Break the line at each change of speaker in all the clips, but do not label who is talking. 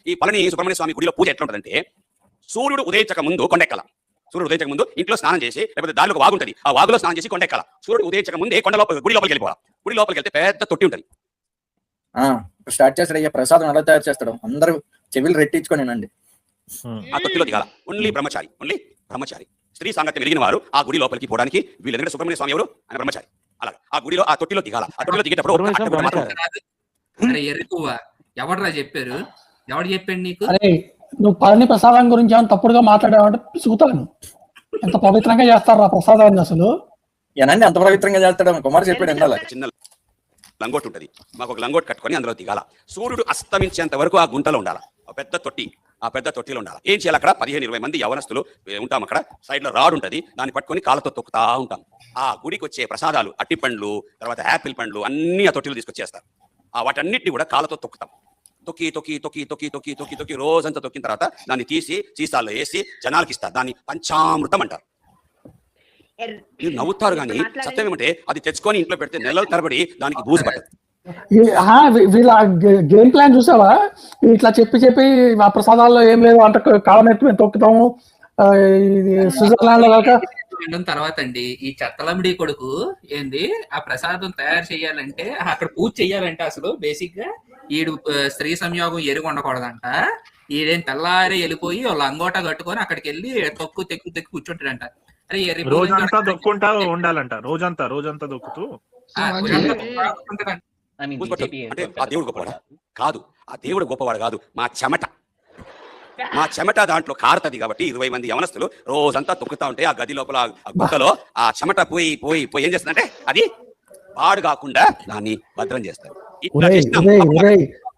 ఈ పళని సుబ్రహ్మణ్య స్వామి గుడిలో పూజ ఎట్లా ఉంటుందంటే, సూర్యుడు ఉదయించక ముందు కొండెక్కాల. సూర్యుడు ఉదయించక ముందు ఇంట్లో స్నానం చేసి, లేకపోతే దారిలో ఒక వాగు ఉంటుంది, ఆ వాగులో స్నానం చేసి కొండెక్కాల. సూర్యుడు ఉదయించక ముందే గుడి లోపలికి వెళ్ళిపోవాలి. గుడి లోపలికి వెళ్తే పెద్ద తొట్టి ఉంటుంది.
స్టార్ట్ చేస్తాడు. అయ్యా ప్రసాదం ఎలా తయారు చేస్తాడు, అందరూ చెవిలు రెట్టించుకోనండి.
ఆ తొట్టిలో దిగాల. ఓన్లీ బ్రహ్మచారి స్త్రీ సాంగత్యం వెలిగిన వారు ఆ గుడి లోపలికి పోవడానికి వీళ్ళు. ఎందుకంటే సుబ్రహ్మణ్య స్వామి ఎవరు, ఆయన బ్రహ్మచారి. అలా ఆ గుడిలో ఆ తొట్టిలో దిగాల. ఆ తొట్టిలో దిగేటప్పుడు
ఎవడరా చెప్పారు, ఎవడు చెప్పాడు నీకు?
అరే నువ్వు పళని ప్రసాదం గురించి ఏమైనా తప్పుడుగా మాట్లాడావంటే పిసుగుతాను. ఎంత పవిత్రంగా చేస్తారు ఆ ప్రసాదాన్ని అసలు.
ఏనండి అంత పవిత్రంగా చేస్తాడు కుమార్ చెప్పాడు.
చిన్న లంగోట్ ఉంటుంది, మాకు ఒక లంగోట్ కట్టుకొని అందులో దిగాల. సూర్యుడు అస్తమించేంత వరకు ఆ గుంటలో ఉండాలి. ఆ పెద్ద తొట్టి, ఆ పెద్ద తొట్టిలో ఉండాలి. ఏం చేయాలి, అక్కడ 15-20 మంది యవనస్తులు ఉంటాం. అక్కడ సైడ్ లో రాడ్ ఉంటుంది, దాన్ని పట్టుకొని కాళ్ళతో తొక్కుతా ఉంటాం. ఆ గుడికి వచ్చే ప్రసాదాలు, అట్టి పండ్లు, తర్వాత యాపిల్ పండ్లు అన్ని ఆ తొట్టిలో తీసుకొచ్చేస్తారు. వాటన్నిటిని కూడా కాళ్ళతో తొక్కుతాం. తొక్కి రోజంతా తొక్కిన తర్వాత దాన్ని తీసి సీసాల్లో వేసి జనాలకి ఇస్తారు. దాన్ని పంచామృతం అంటారు. మీరు నవ్వుతారు కానీ సత్యం ఏమంటే అది తెచ్చుకొని ఇంట్లో పెడితే నెలల తరబడి దానికి బూజు పట్టదు.
వీళ్ళ గేమ్ ప్లాన్ చూసావా? ఇట్లా చెప్పి ఆ ప్రసాదాల్లో ఏం లేదు అంటే కాలమెత్తి మేము తొక్కుతాము. స్విట్జర్లాండ్ లో
తర్వాత అండి ఈ చెత్తలంబడి కొడుకు ఏంది ఆ ప్రసాదం తయారు చేయాలంటే, అక్కడ పూజ చెయ్యాలంటే అసలు బేసిక్ గా ఈడు స్త్రీ సంయోగం ఎరుగు ఉండకూడదంట. ఈడేం తెల్లారి వెళ్ళిపోయి వాళ్ళ అంగోటా కట్టుకొని అక్కడికి వెళ్ళి తెక్కు కూర్చుంటాడంట. అరే
రోజంతా దొక్కుంటా ఉండాలంట. రోజంతా దొక్కుతూ
అంటే ఆ దేవుడు గొప్పవాడు కాదు. ఆ దేవుడు గొప్పవాడు కాదు. మా చెమట దాంట్లో కారుతుంది కాబట్టి 20 మంది యవనస్తులు రోజంతా తొక్కుతా ఉంటే ఆ గది లోపల ఆ గుట్టలో ఆ చెమట పోయి ఏం చేస్తుందంటే అది పాడు కాకుండా దాన్ని భద్రం చేస్తారు.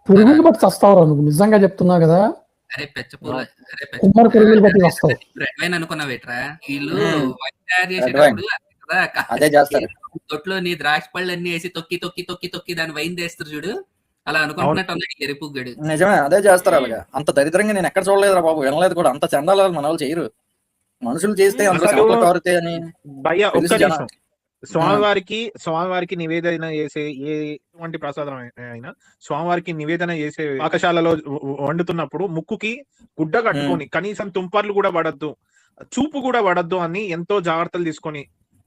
పురుగులు బట్టి వస్తావు నువ్వు, నిజంగా చెప్తున్నావు కదా.
అరే పెచ్చపూల
కుమ్మరి పురుగులు బట్టి వస్తావు
అనుకున్నావేట్రా? వీళ్ళు తయారు చేసేటప్పుడు తొట్లో నీ ద్రాక్ష పళ్ళు అన్ని వేసి తొక్కి దాన్ని వైన్ చేస్తారు చూడు, అలా అనుకుంటున్నట్టు ఎరుపుగడు.
నిజమే, అదే చేస్తారు. అలాగా అంత దరిద్రంగా నేను ఎక్కడ చూడలేదురా బాబు, వినలేదు కూడా. అంత చండాలు మన వాళ్ళు చేయరు. మనుషులు చేస్తే
స్వామివారికి నివేదన చేసే ఎటువంటి ప్రసాదం అయినా స్వామివారికి నివేదన చేసే పాకశాలలో వండుతున్నప్పుడు ముక్కుకి గుడ్డ కట్టుకొని కనీసం తుంపర్లు కూడా పడద్దు, చూపు కూడా పడద్దు అని ఎంతో జాగ్రత్తలు తీసుకొని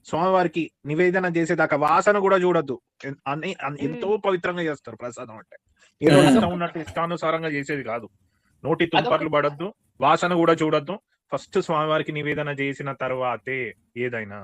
స్వామివారికి నివేదన చేసేదాకా వాసన కూడా చూడొద్దు అని ఎంతో పవిత్రంగా చేస్తారు ప్రసాదం. అంటే ఏదో ఇష్టం ఉన్నట్టు ఇష్టానుసారంగా చేసేది కాదు. నోటి తుంపర్లు పడద్దు, వాసన కూడా చూడొద్దు. ఫస్ట్ స్వామివారికి నివేదన చేసిన తర్వాతే ఏదైనా.